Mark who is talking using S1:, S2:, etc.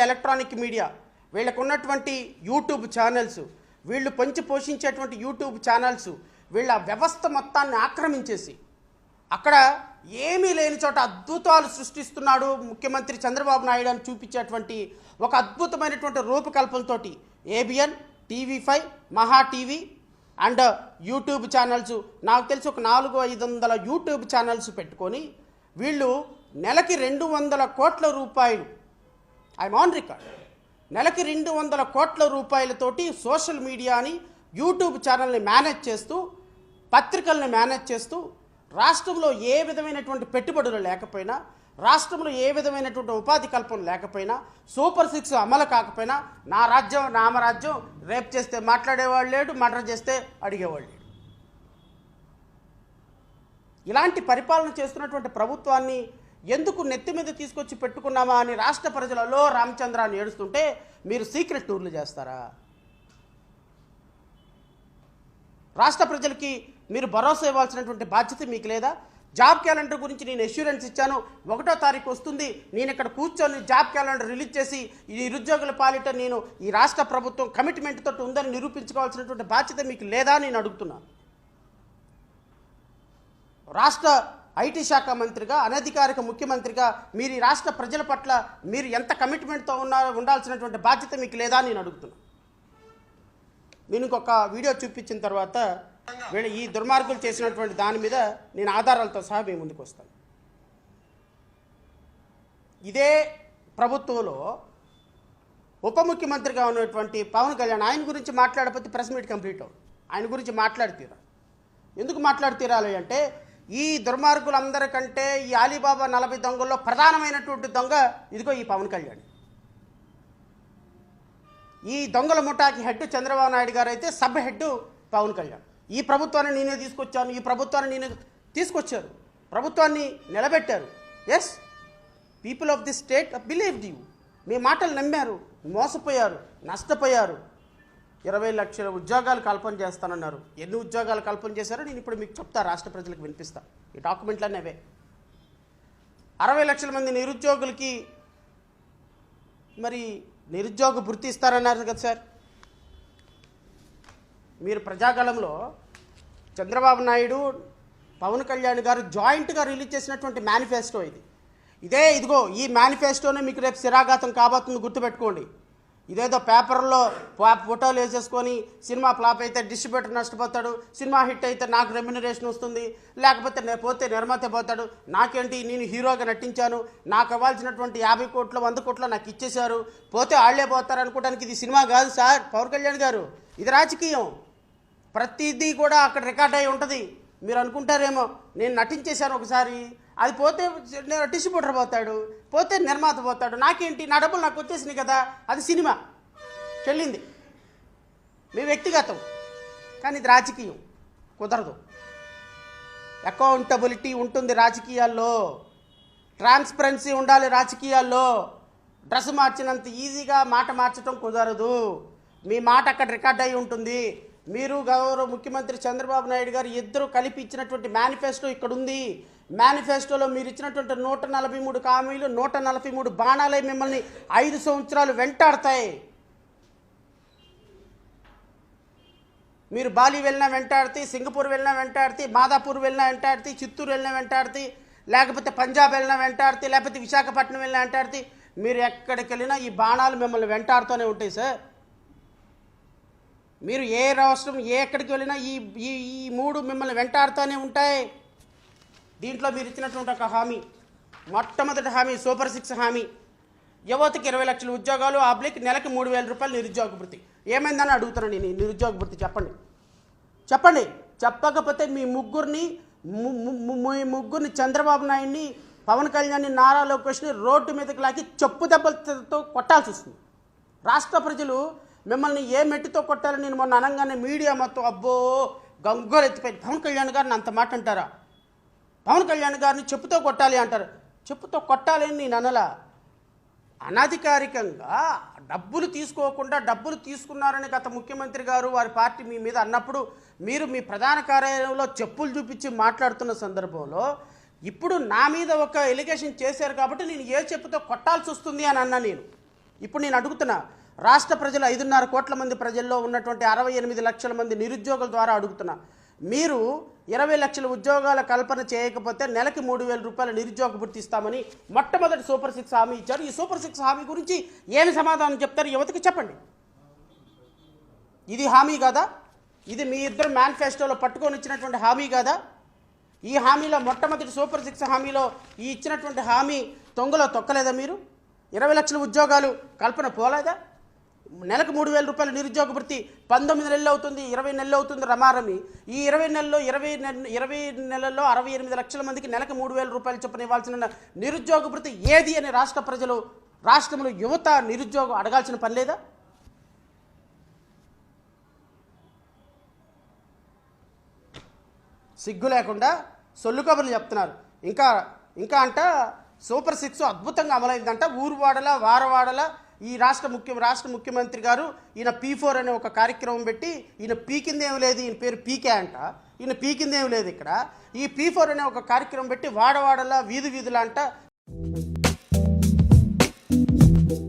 S1: Electronic media వీళ్ళకు ఉన్నటువంటి YouTube channels, వీళ్ళు పంచి పోషించేటువంటి యూట్యూబ్ ఛానల్స్ వీళ్ళ వ్యవస్థ మొత్తాన్ని ఆక్రమించేసి అక్కడ ఏమీ లేని చోట అద్భుతాలు సృష్టిస్తున్నాడు ముఖ్యమంత్రి చంద్రబాబు నాయుడు అని చూపించేటువంటి ఒక అద్భుతమైనటువంటి రూపకల్పనతో ఏబిఎన్, టీవీ5, మహా టీవీ అండ్ యూట్యూబ్ ఛానల్స్, నాకు తెలిసి ఒక 400-500 యూట్యూబ్ ఛానల్స్ పెట్టుకొని వీళ్ళు నెలకి 200 కోట్ల రూపాయలు, ఐఎమ్ ఆన్ రికార్డ్, నెలకి 200 కోట్ల రూపాయలతోటి సోషల్ మీడియాని, యూట్యూబ్ ఛానల్ని మేనేజ్ చేస్తూ, పత్రికల్ని మేనేజ్ చేస్తూ, రాష్ట్రంలో ఏ విధమైనటువంటి పెట్టుబడులు లేకపోయినా, రాష్ట్రంలో ఏ విధమైనటువంటి ఉపాధి కల్పన లేకపోయినా, సూపర్ 6 అమలు కాకపోయినా నా రాజ్యం నామరాజ్యం, రేప్ చేస్తే మాట్లాడేవాళ్ళు లేడు, మర్డర్ చేస్తే అడిగేవాళ్ళు లేడు. ఇలాంటి పరిపాలన చేస్తున్నటువంటి ప్రభుత్వాన్ని ఎందుకు నెత్తి మీద తీసుకొచ్చి పెట్టుకున్నామా అని రాష్ట్ర ప్రజలలో రామచంద్రాన్ని ఏడుస్తుంటే మీరు సీక్రెట్ టూర్లు చేస్తారా? రాష్ట్ర ప్రజలకి మీరు భరోసా ఇవ్వాల్సినటువంటి బాధ్యత మీకు లేదా? జాబ్ క్యాలెండర్ గురించి నేను అష్యూరెన్స్ ఇచ్చాను, 1వ తారీఖు వస్తుంది, నేను ఇక్కడ కూర్చొని జాబ్ క్యాలెండర్ రిలీజ్ చేసి ఈ నిరుద్యోగుల పాలిట నేను ఈ రాష్ట్ర ప్రభుత్వం కమిట్మెంట్ తోటి ఉందని నిరూపించుకోవాల్సినటువంటి బాధ్యత మీకు లేదా నేను అడుగుతున్నాను. రాష్ట్ర ఐటీ శాఖ మంత్రిగా, అనధికారిక ముఖ్యమంత్రిగా మీరు ఈ రాష్ట్ర ప్రజల పట్ల మీరు ఎంత కమిట్మెంట్తో ఉండాల్సినటువంటి బాధ్యత మీకు లేదా నేను అడుగుతున్నాను. నేను ఇంకొక వీడియో చూపించిన తర్వాత వీళ్ళు ఈ దుర్మార్గులు చేసినటువంటి దాని మీద నేను ఆధారాలతో సహా మీ ముందుకు వస్తాను. ఇదే ప్రభుత్వంలో ఉప ముఖ్యమంత్రిగా ఉన్నటువంటి పవన్ కళ్యాణ్, ఆయన గురించి మాట్లాడకపోతే ప్రెస్ మీట్ కంప్లీట్ అవుతుంది. ఆయన గురించి మాట్లాడితీరా. ఎందుకు మాట్లాడితీరాలి అంటే ఈ దుర్మార్గులందరికంటే ఈ అలీబాబా 40 దొంగల్లో ప్రధానమైనటువంటి దొంగ ఇదిగో ఈ పవన్ కళ్యాణ్. ఈ దొంగల ముఠాకి హెడ్ చంద్రబాబు నాయుడు గారు అయితే సబ్ హెడ్ పవన్ కళ్యాణ్. ఈ ప్రభుత్వాన్ని నేనే తీసుకొచ్చాను, ఈ ప్రభుత్వాన్ని నేనే తీసుకొచ్చారు, ప్రభుత్వాన్ని నిలబెట్టారు. Yes, people of the state believed you. మీ మాటలు నమ్మారు, మోసపోయారు, నష్టపోయారు. 20 లక్షల ఉద్యోగాలు కల్పన చేస్తానన్నారు. ఎన్ని ఉద్యోగాలు కల్పన చేశారో నేను ఇప్పుడు మీకు చెప్తా, రాష్ట్ర ప్రజలకు వినిపిస్తా. ఈ డాక్యుమెంట్లన్నీ అవే. 60 లక్షల మంది నిరుద్యోగులకి మరి నిరుద్యోగ భృతి ఇస్తారన్నారు కదా సార్. మీరు ప్రజాగళంలో చంద్రబాబు నాయుడు, పవన్ కళ్యాణ్ గారు జాయింట్గా రిలీజ్ చేసినటువంటి మేనిఫెస్టో ఇది. ఇదిగో ఈ మేనిఫెస్టోనే మీకు రేపు శిరాఘాతం కాబోతుంది, గుర్తుపెట్టుకోండి. ఇదేదో పేపర్లో ఫోటోలు వేసేసుకొని సినిమా ఫ్లాప్ అయితే డిస్ట్రిబ్యూటర్ నష్టపోతాడు, సినిమా హిట్ అయితే నాకు రెమ్యునరేషన్ వస్తుంది, లేకపోతే పోతే నిర్మాత పోతాడు, నాకేంటి నేను హీరోగా నటించాను, నాకు ఇవ్వాల్సినటువంటి 50 కోట్లు 100 కోట్లు నాకు ఇచ్చేశారు, పోతే ఆళ్లే పోతారు అనుకోవడానికి ఇది సినిమా కాదు సార్ పవన్ కళ్యాణ్ గారు, ఇది రాజకీయం. ప్రతిదీ కూడా అక్కడ రికార్డ్ అయి ఉంటుంది. మీరు అనుకుంటారేమో నేను నటించేశాను ఒకసారి, అది పోతే డిస్ట్రిబ్యూటర్ పోతాడు, పోతే నిర్మాత పోతాడు, నాకేంటి, నా డబ్బులు నాకు వచ్చేసినాయి కదా, అది సినిమా చెల్లింది, మీ వ్యక్తిగతం. కానీ ఇది రాజకీయం, కుదరదు. అకౌంటబిలిటీ ఉంటుంది రాజకీయాల్లో, ట్రాన్స్పరెన్సీ ఉండాలి రాజకీయాల్లో. డ్రెస్ మార్చినంత ఈజీగా మాట మార్చడం కుదరదు. మీ మాట అక్కడ రికార్డ్ అయి ఉంటుంది. మీరు గౌరవ ముఖ్యమంత్రి చంద్రబాబు నాయుడు గారు ఇద్దరు కలిపి ఇచ్చినటువంటి మేనిఫెస్టో ఇక్కడ ఉంది. మేనిఫెస్టోలో మీరు ఇచ్చినటువంటి 143 హామీలు, 143 బాణాలే మిమ్మల్ని 5 సంవత్సరాలు వెంటాడతాయి. మీరు బాలి వెళ్ళినా వెంటాడితే, సింగపూర్ వెళ్ళినా వెంటాడితే, మాదాపూర్ వెళ్ళినా వెంటాడితే, చిత్తూరు వెళ్ళినా వెంటాడితే, లేకపోతే పంజాబ్ వెళ్ళినా వెంటాడితే, లేకపోతే విశాఖపట్నం వెళ్ళినా వెంటాడితే, మీరు ఎక్కడికి వెళ్ళినా ఈ బాణాలు మిమ్మల్ని వెంటాడుతూనే ఉంటాయి సార్. మీరు ఏ రాష్ట్రం ఎక్కడికి వెళ్ళినా ఈ ఈ 3 మిమ్మల్ని వెంటాడుతూనే ఉంటాయి. దీంట్లో మీరు ఇచ్చినటువంటి ఒక హామీ, మొట్టమొదటి హామీ సూపర్ 6 హామీ, యువతకి 20 లక్షల ఉద్యోగాలు, నెలకి 3,000 రూపాయలు నిరుద్యోగ భృతి. ఏమైందని అడుగుతున్నాను నేను. నిరుద్యోగ భృతి చెప్పండి. చెప్పకపోతే మీ ముగ్గురిని చంద్రబాబు నాయుడిని, పవన్ కళ్యాణ్ని, నారా లోకేష్ని రోడ్డు మీదకి లాగి చెప్పు దెబ్బలతో కొట్టాల్సి వస్తుంది. రాష్ట్ర ప్రజలు మిమ్మల్ని ఏ మెట్టితో కొట్టాలని నేను మొన్న అనగానే మీడియా మొత్తం అబ్బో గంగోలు ఎత్తిపోయింది. పవన్ కళ్యాణ్ గారిని అంత మాట అంటారా? పవన్ కళ్యాణ్ గారిని చెప్పుతో కొట్టాలి అంటారు. చెప్పుతో కొట్టాలని నేను అనలా. అనధికారికంగా డబ్బులు తీసుకోకుండా డబ్బులు తీసుకున్నారని గత ముఖ్యమంత్రి గారు వారి పార్టీ మీ మీద అన్నప్పుడు మీరు మీ ప్రధాన కార్యాలయంలో చెప్పులు చూపించి మాట్లాడుతున్న సందర్భంలో ఇప్పుడు నా మీద ఒక ఎలిగేషన్ చేశారు కాబట్టి నేను ఏ చెప్పుతో కొట్టాల్సి వస్తుంది అని అన్నా. నేను ఇప్పుడు నేను అడుగుతున్నా, రాష్ట్ర ప్రజలు 5.5 కోట్ల మంది ప్రజల్లో ఉన్నటువంటి 68 లక్షల మంది నిరుద్యోగుల ద్వారా అడుగుతున్నా, మీరు 20 లక్షల ఉద్యోగాల కల్పన చేయకపోతే నెలకి 3,000 రూపాయల నిరుద్యోగ భృతి ఇస్తామని మొట్టమొదటి సూపర్ 6 హామీ ఇచ్చారు. ఈ సూపర్ 6 హామీ గురించి ఏమి సమాధానం చెప్తారు యువతకి చెప్పండి. ఇది హామీ కాదా? ఇది మీ ఇద్దరు మేనిఫెస్టోలో పట్టుకొని ఇచ్చినటువంటి హామీ కాదా? ఈ హామీలో మొట్టమొదటి సూపర్ 6 హామీలో ఈ ఇచ్చినటువంటి హామీ తొంగలో తొక్కలేదా? మీరు 20 లక్షల ఉద్యోగాలు కల్పన పోలేదా? నెలకు 3,000 రూపాయల నిరుద్యోగ భృతి 19 నెలలు అవుతుంది, 20 నెలలు అవుతుంది రమారమి. ఈ 20 నెలల్లో 68 లక్షల మందికి నెలకు 3,000 రూపాయలు చొప్పున ఇవ్వాల్సిన నిరుద్యోగ భృతి ఏది అని రాష్ట్ర ప్రజలు, రాష్ట్రంలో యువత నిరుద్యోగం అడగాల్సిన పని లేదా? సిగ్గు లేకుండా సొల్లు కబుర్లు చెప్తున్నారు. ఇంకా అంట సూపర్ 6 అద్భుతంగా అమలైందంట. ఊరువాడల వారవాడల ఈ రాష్ట్ర ముఖ్యమంత్రి గారు ఈయన P4 అనే ఒక కార్యక్రమం పెట్టి, ఈయన పీకిందేం లేదు, ఈయన పేరు పీకే అంట, ఈయన పీకిందేం లేదు. ఇక్కడ ఈ P4 అనే ఒక కార్యక్రమం పెట్టి వాడవాడల వీధుల అంట